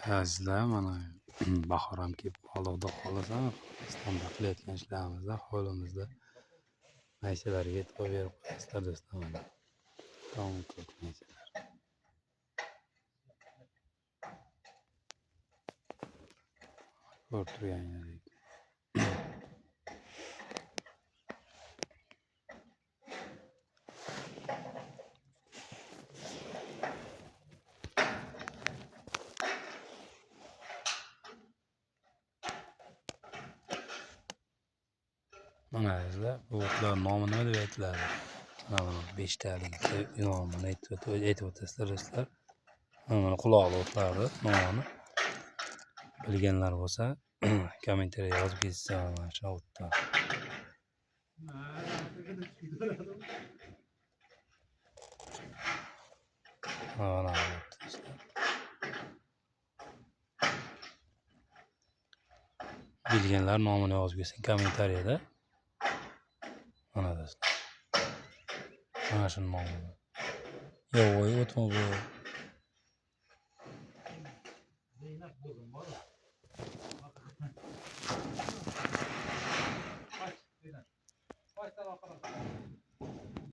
Sizlar mana bahor ham kelib qoldi, xudo xohlasa Islomda qilayotgan ishlarimizda hovlimizda maysalarga e'tibor berib qo'yasizlar do'stlar. Mana taom ko'k maysalar. Ko'rib turganingizdek. Mana sizlar bu o'tlar nomi nima deb aytiladi? Mana 5 talik nomini aytib o'tasizlar do'stlar. Mana quloqli o'tlarni nomini bilganlar bo'lsa kommentariyga yozib ketsa mana shu o'tlar. Mana bilganlar nomini yozib ketsin kommentariyada. Mana do'stlar. Mana shu nomi. Yo'q, o'tma bu. Hayır, tamam.